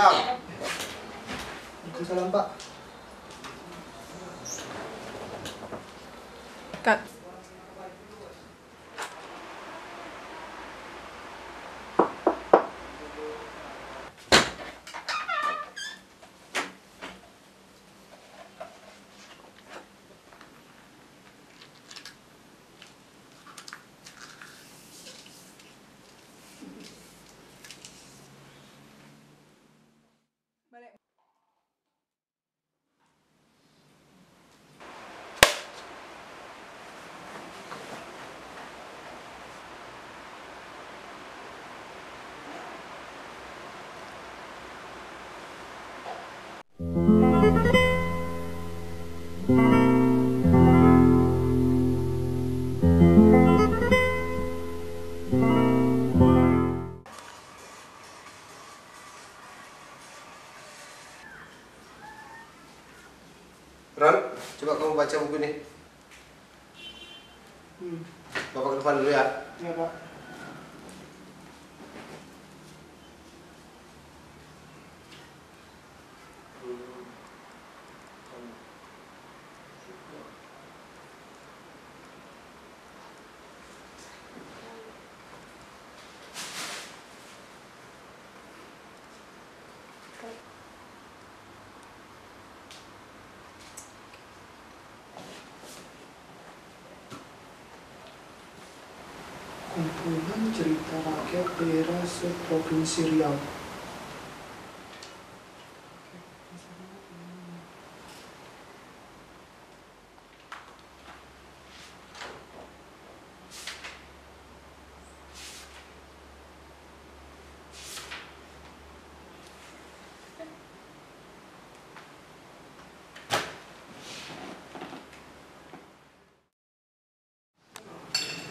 Waalaikumsalam. Waalaikumsalam, Pak. Kak. Ron, coba kamu baca buku ini. Bapak ke depan dulu ya. Iya, Pak. Kumpulan cerita rakyat daerah seprovinsi Riau.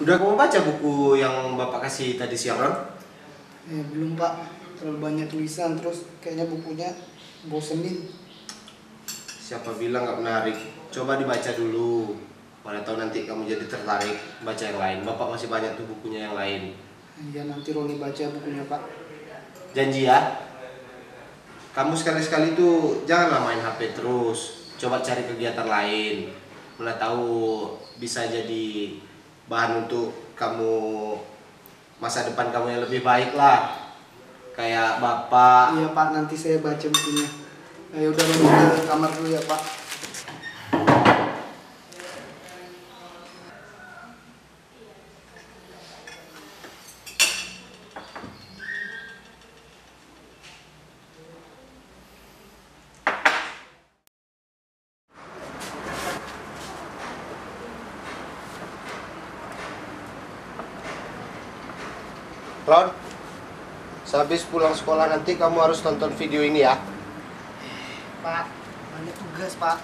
Udah kamu baca buku yang Bapak kasih tadi siang, Ron? Belum, Pak. Terlalu banyak tulisan, terus kayaknya bukunya bosenin. Siapa bilang nggak menarik? Coba dibaca dulu. Mana tahu nanti kamu jadi tertarik baca yang lain. Bapak masih banyak tuh bukunya yang lain. Iya, nanti Roni baca bukunya, Pak. Janji ya? Kamu sekali-sekali tuh janganlah main HP terus. Coba cari kegiatan lain. Mana tahu bisa jadi bahan untuk kamu masa depan kamu yang lebih baik lah. Kayak Bapak. Iya, Pak, nanti saya baca bukunya. Ayo udah Roni ke kamar dulu ya, Pak. Ron, sehabis pulang sekolah nanti kamu harus tonton video ini ya. Pak, banyak tugas, Pak.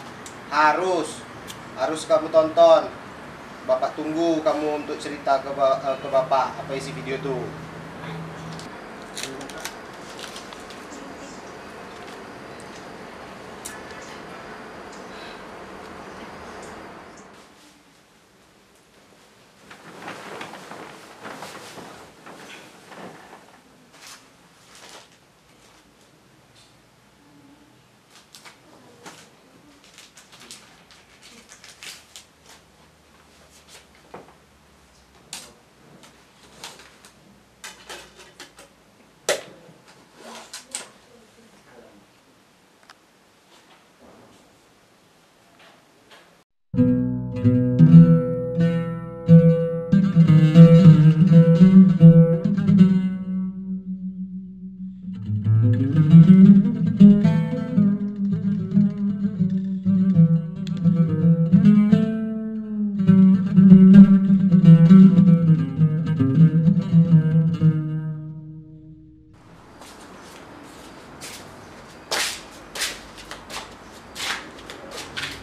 Harus kamu tonton. Bapak tunggu kamu untuk cerita ke Bapak apa isi video tuh.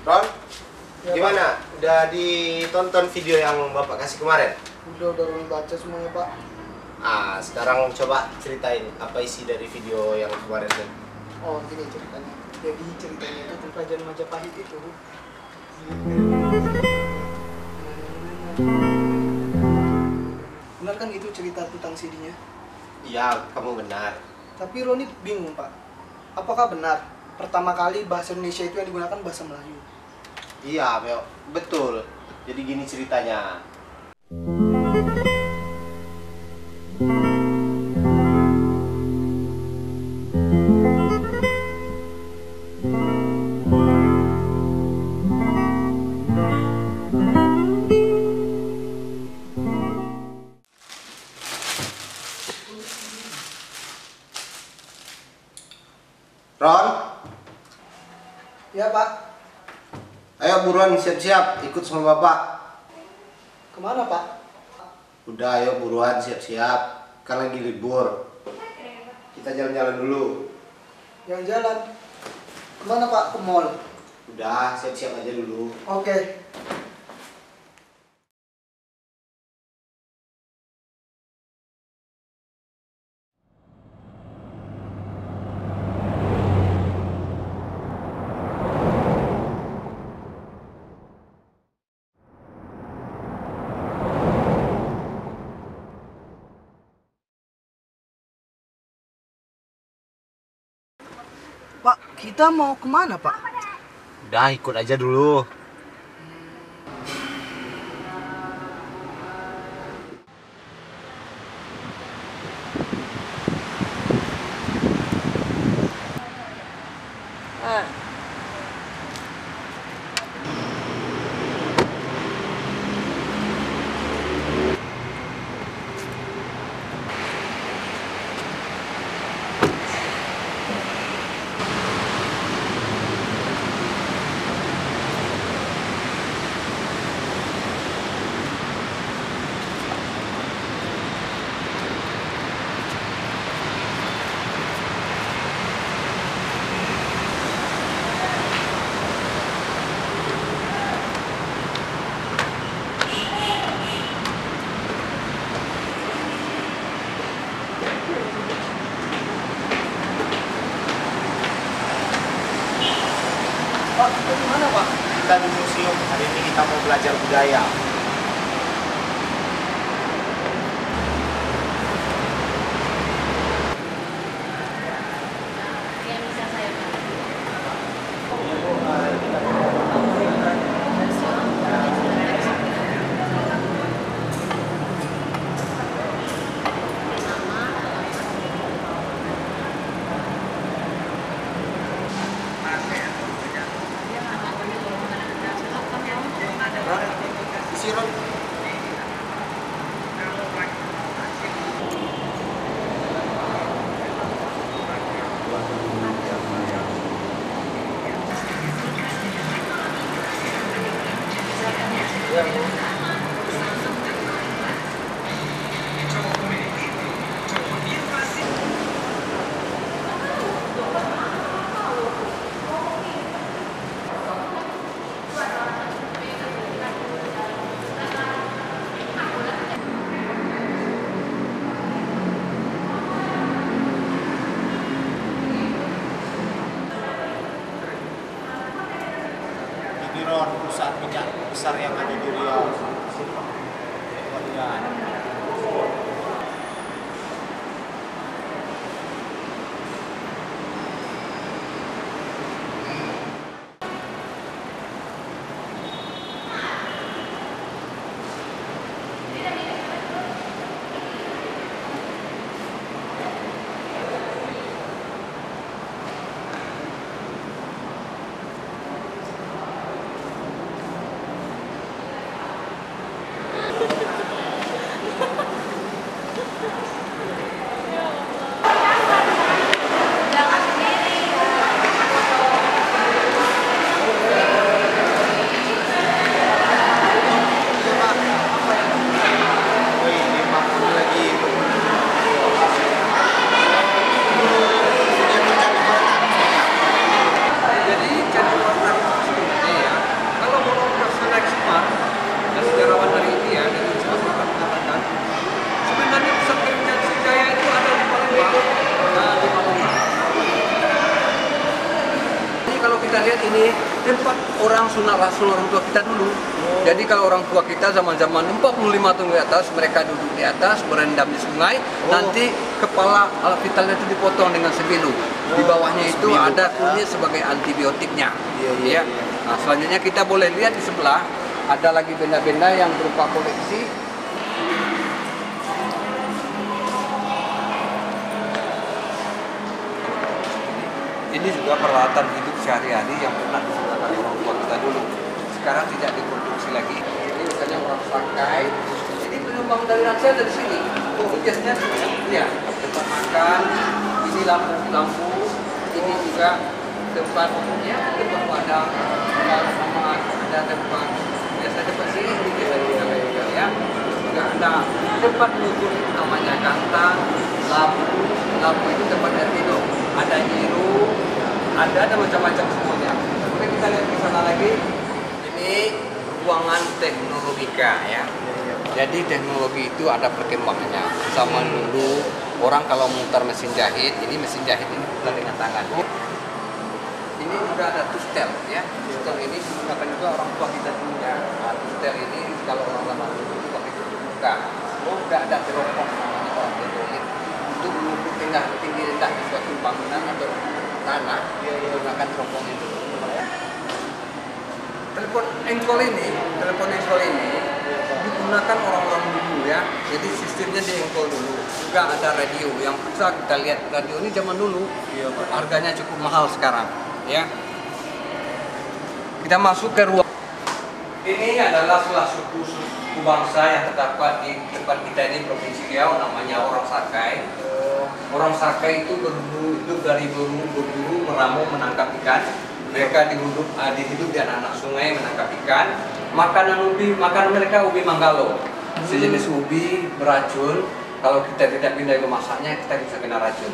Ron, Ya, gimana? Udah ditonton video yang Bapak kasih kemarin? Udah Roni baca semuanya, Pak. Sekarang coba ceritain apa isi dari video yang kemarin tuh. Oh, gini ceritanya. Jadi ceritanya itu tentang Kerajaan Majapahit itu. Benar kan itu cerita tentang CD-nya? Iya, kamu benar. Tapi Roni bingung, Pak. Apakah benar pertama kali bahasa Indonesia itu yang digunakan bahasa Melayu? Iya, Bel. Betul. Jadi gini ceritanya. Ron, Ya Pak, ayo buruan siap-siap ikut sama Bapak. kemana Pak? Udah, ayo buruan siap-siap. Kan lagi libur. Kita jalan-jalan dulu. Jalan-jalan. Kemana Pak? Ke mall. Udah, siap-siap aja dulu. Oke. Pak, kita mau kemana Pak? Udah, ikut aja dulu. Pak, kita kemana Pak? Kita di museum. Hari ini kita mau belajar budaya. Yang bisa saya bantu. Isi, Ron. Ini Ron, perusahaan minyak besar yang ada di Riau. Wadah. Jangan sendiri. Woi, ini Bang lagi. Jadi jadi warna itu sebenarnya ya, kalau mau personal smart dan sejarawan dari India dari Jakarta mengatakan sebenarnya pusat penelitian Sriwijaya itu ada di Palembang, di Palembang. Jadi kalau kita lihat ini tempat orang sunat rasul orang tua kita dulu. Jadi kalau orang tua kita zaman-zaman 45 tahun ke atas mereka duduk di atas berendam di sungai, nanti kepala vitalnya itu dipotong dengan sebilu. Di bawahnya itu Sembilan, ada ya. kunyit sebagai antibiotiknya. Iya, iya, Ya. iya. Nah, selanjutnya kita boleh lihat di sebelah ada lagi benda-benda yang berupa koleksi. Ini juga peralatan hidup sehari-hari yang pernah digunakan orang tua kita dulu. Sekarang tidak diproduksi lagi. Ini misalnya orang Sakai. Ini penyumbang dari ransel dari sini. Biasanya ya tempat makan. Ini lampu-lampu. Ini juga tempat tempat padang. Ada tempat biasa tempat sini ini biasa digunakan juga ya. Juga ada tempat duduk namanya kantang. Lampu itu tempatnya tidur. Ada nyiru, ada macam-macam semuanya. Kemudian kita lihat di sana lagi, ini ruangan teknologika ya. Jadi teknologi itu ada perkembangannya. Zaman dulu orang kalau memutar mesin jahit, ini mesin jahit ini bukan dengan tangan. Ini juga ada tustel ya. Tustel ini digunakan juga orang tua kita punya. Nah, tustel ini kalau orang lama dulu itu pakai buka. Oh, tidak ada teropong namanya orang teknologi. Untuk mengukur tinggi rendah di suatu bangunan atau tanah menggunakan teropong itu. Telepon engkol ini digunakan orang-orang dulu ya. Jadi sistemnya di engkol dulu. Juga ada radio yang bisa kita lihat. Radio ini zaman dulu harganya cukup mahal sekarang ya. Kita masuk ke ruang. Ini adalah salah suku bangsa yang terdapat di tempat kita ini Provinsi Riau, namanya orang Sakai. Orang Sakai itu hidup dari berburu, meramu, menangkap ikan. Mereka hidup di anak-anak sungai menangkap ikan. Makanan mereka ubi manggalo, sejenis ubi beracun. Kalau kita tidak pindah ke masaknya, kita bisa kena racun.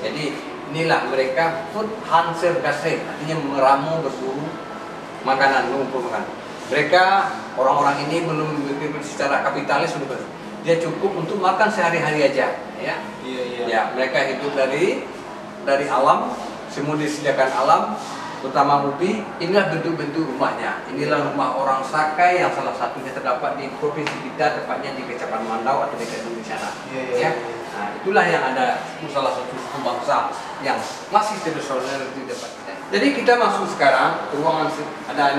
Jadi inilah mereka food hunter gasing, artinya meramu, berburu makanan, mengumpul makanan. Mereka orang-orang ini belum secara kapitalis sudah dia cukup untuk makan sehari-hari aja ya. Ya, mereka hidup dari alam, semua disediakan alam, terutama ubi. Inilah bentuk-bentuk rumahnya. Inilah rumah orang Sakai yang salah satunya terdapat di provinsi kita, tepatnya di Kecamatan Mandau atau di Indonesia. Ya. Nah, itulah yang ada salah satu suku bangsa yang masih tradisional di tempat kita. Jadi kita masuk sekarang ke ruangan ada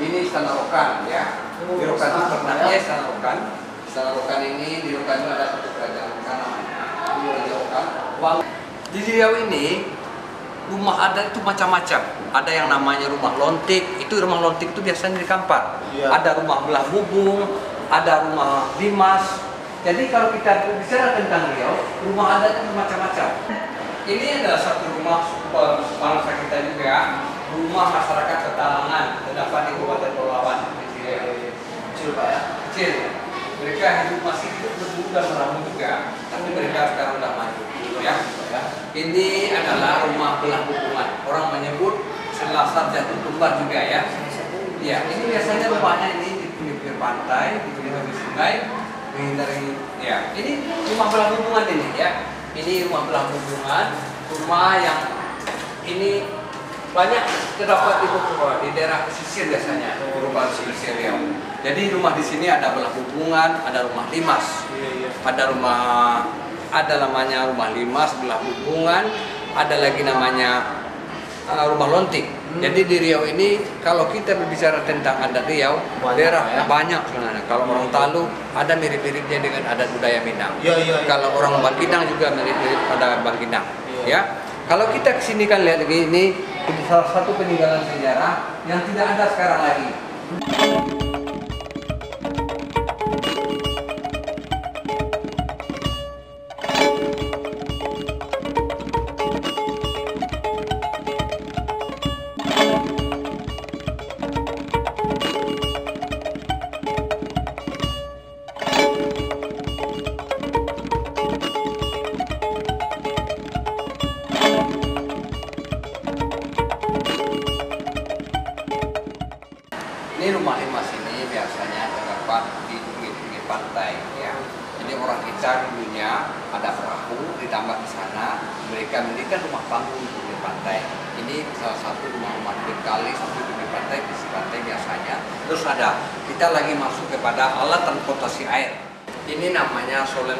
ini Istana Rokan ya. Di Rokan itu pernahnya Istana Rokan. Istana Rokan ini di Rokan itu ada satu kerajaan namanya. Di Rokan. Di Riau ini rumah adat itu macam-macam. Ada yang namanya rumah lontik. Itu rumah lontik itu biasanya di Kampar. Ada rumah belah bubung, ada rumah limas. Jadi kalau kita bicara tentang Riau, rumah adat itu macam-macam. Ini adalah satu rumah bangsa kita juga. Rumah masyarakat Petalangan terdapat di Kabupaten Palawan. Kecil Pak ya? Kecil. Mereka masih hidup berburu dan meramu juga, tapi mereka sekarang sudah maju. Ya. Ini adalah rumah belah hubungan. Orang menyebut Selasar Jatuh Tumbar juga ya. Ya, ini biasanya rumahnya ini di pinggir pantai, di pinggir sungai, menghindari. Ya, ini rumah belah hubungan ini ya. Ini rumah belah hubungan, rumah yang ini banyak terdapat di daerah pesisir biasanya, berupa pesisir Riau. Jadi rumah di sini ada belah hubungan, ada rumah limas, ada namanya rumah limas, belah hubungan, ada lagi namanya rumah lontik. Jadi di Riau ini kalau kita berbicara tentang adat Riau, daerah banyak sebenarnya. Kalau orang Talu ada mirip-miripnya dengan adat budaya Minang. Kalau orang Bangkinang juga mirip-mirip pada Bangkinang. Ya. Kalau kita kesini kan lihat lagi ini salah satu peninggalan sejarah yang tidak ada sekarang lagi. Ini rumah limas ini biasanya terdapat di pinggir pantai ya. Jadi orang kita dulunya ada perahu ditambah di sana, mereka mendirikan rumah panggung di pinggir pantai. Ini salah satu rumah-rumah kali di pinggir pantai, di pantai biasanya. Terus kita lagi masuk kepada alat transportasi air. Ini namanya solen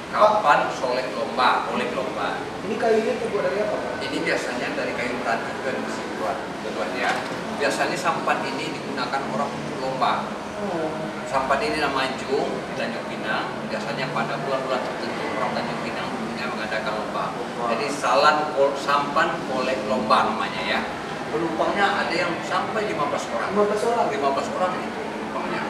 Kapan solek lomba, oleh lomba. Ini kayunya terbuat dari apa, Pak? Ini biasanya dari kayu meranti dan besi buat ya. Biasanya sampan ini digunakan orang untuk lomba. Sampan ini namanya jung di Tanjung Pinang. Biasanya pada bulan-bulan tertentu orang Tanjung Pinang punya mengadakan lomba. Jadi sampan oleh lomba namanya ya. Penumpangnya ada yang sampai 15 orang. 15 orang. 15 orang itu penumpangnya.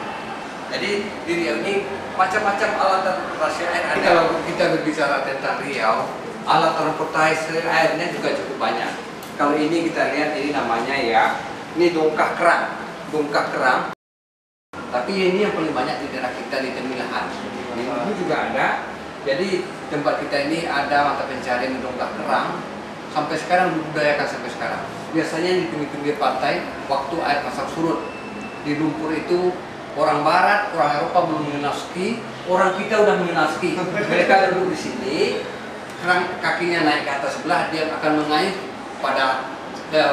Jadi di Riau ini macam-macam alat transportasi air ada. Kalau kita berbicara tentang Riau, alat transportasi airnya juga cukup banyak. Kalau ini kita lihat, ini namanya ya, ini dongkak kerang. Tapi ini yang paling banyak di daerah kita di Temilahan. Ini juga ada. Jadi tempat kita ini ada mata pencarian dongkak kerang. Sampai sekarang dibudayakan sampai sekarang. Biasanya di pinggir-pinggir pantai, waktu air pasang surut di lumpur itu. Orang Barat, orang Eropa belum mengenal ski, orang kita udah mengenal ski. Mereka duduk di sini, kerang kakinya naik ke atas sebelah, dia akan mengayuh pada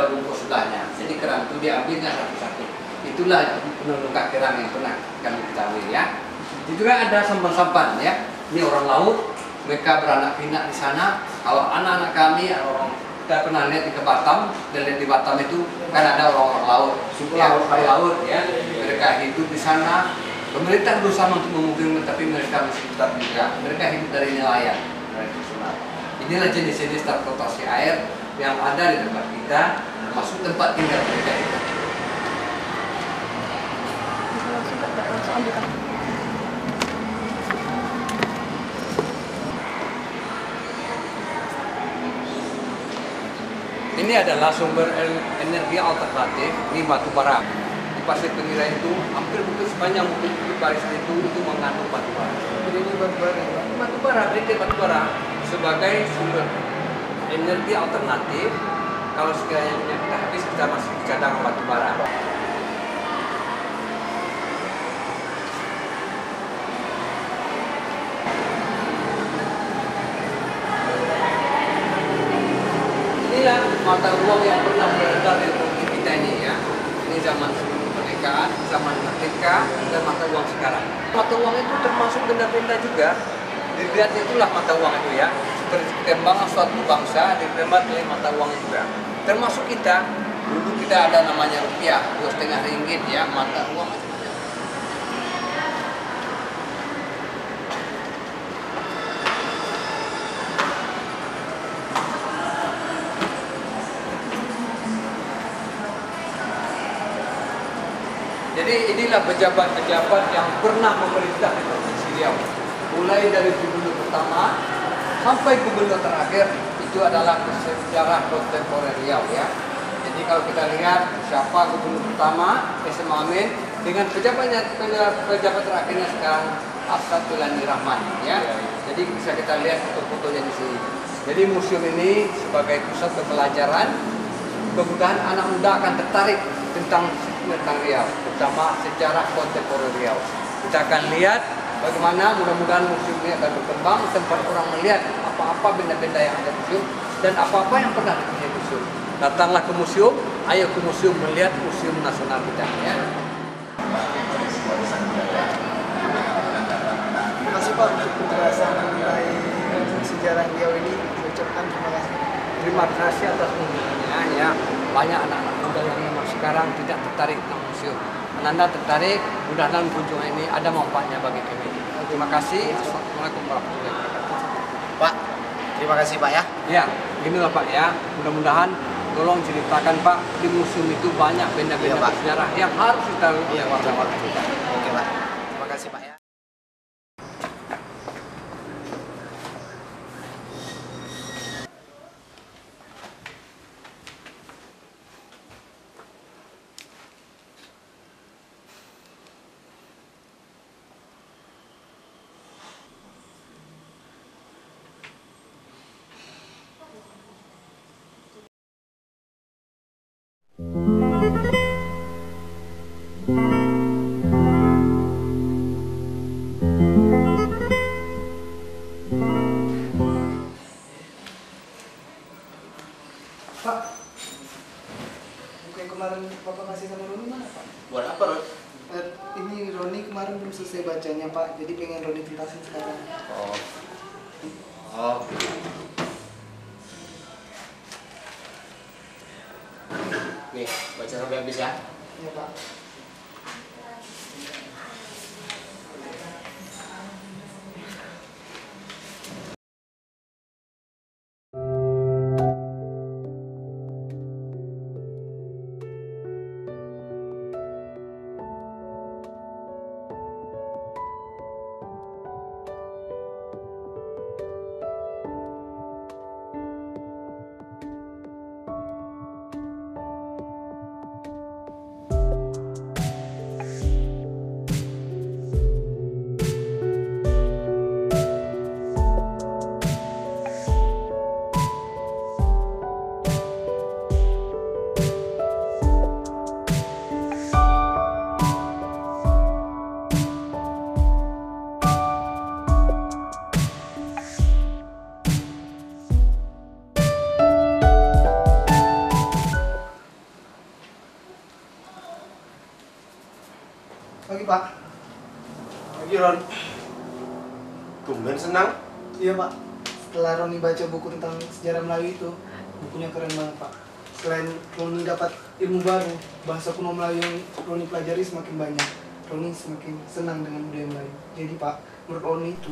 lumpur sebelahnya. Jadi kerang itu diambilnya satu-satu. Itulah dongkak kerang yang pernah kami ketahui ya. Itu juga ada sampan-sampan ya. Ini orang laut, mereka beranak pinak di sana. Kalau anak-anak kami, orang kita pernah lihat di Batam, dan di Batam itu kan ada orang-orang laut, suku laut ya. Mereka hidup di sana. Pemerintah berusaha untuk memungkinkan, tapi mereka masih tetap juga. Mereka hidup dari nelayan. Inilah jenis-jenis transportasi air yang ada di tempat kita, termasuk tempat tinggal mereka itu. Ini adalah sumber energi alternatif di batu bara. Di Pasir Pengira itu hampir mungkin sepanjang mungkin barisan itu mengandung batu bara. Jadi ini batu bara ya, Pak? Batu bara sebagai sumber energi alternatif. Kalau sekiranya minyak kita habis, kita masih cadangan batu bara. Inilah mata uang yang pernah beredar di republik kita ini ya. Ini zaman sebelum kemerdekaan, zaman merdeka, dan mata uang sekarang. Mata uang itu termasuk benda-benda juga. Dilihatnya itulah mata uang itu ya. Seperti perkembangan suatu bangsa diperkembang oleh mata uang juga. Termasuk kita, dulu kita ada namanya rupiah, 2,5 ringgit ya, mata uang itu. Jadi inilah pejabat-pejabat yang pernah memerintah di Provinsi Riau. Mulai dari gubernur pertama sampai gubernur terakhir, itu adalah sejarah kontemporer Riau ya. Jadi kalau kita lihat siapa gubernur pertama, SM Amin, dengan pejabat terakhirnya sekarang Asad Tulani Rahman ya. Jadi bisa kita lihat foto-fotonya di sini. Jadi museum ini sebagai pusat pembelajaran, kemudahan anak muda akan tertarik tentang Riau, terutama sejarah kontemporer Riau. Kita akan lihat bagaimana mudah-mudahan museum ini akan berkembang, tempat orang melihat apa-apa benda-benda yang ada di museum dan apa-apa yang pernah dipunyai museum. Datanglah ke museum, ayo ke museum melihat museum nasional kita. Ya. Terima kasih Pak untuk penjelasan mengenai sejarah Riau ini. Saya ucapkan terima kasih. Terima kasih atas kunjungannya ya. Banyak anak-anak muda yang memang sekarang tidak tertarik dengan museum. Anda tertarik, mudah-mudahan kunjungan ini ada manfaatnya bagi kami. Terima kasih. Assalamualaikum warahmatullahi wabarakatuh. Pak, terima kasih Pak ya. Ya, inilah Pak ya. Mudah-mudahan tolong ceritakan Pak, di museum itu banyak benda-benda Pak. sejarah yang harus kita warna-warna kita. Oke Pak. Terima kasih Pak ya. Pak, buku yang kemarin Bapak kasih sama Roni mana Pak? Buat apa, Ron? Ini Roni kemarin belum selesai bacanya Pak, jadi pengen Roni tuntasin sekarang. Oh, Oh. Nih, baca sampai habis ya. Iya Pak. Pagi Pak. Lagi Ron. Tumben senang. Iya Pak. Setelah Roni baca buku tentang sejarah Melayu itu, bukunya keren banget Pak. Selain Roni dapat ilmu baru, bahasa kuno Melayu yang Roni pelajari semakin banyak. Roni semakin senang dengan budaya Melayu. Jadi Pak, menurut Roni itu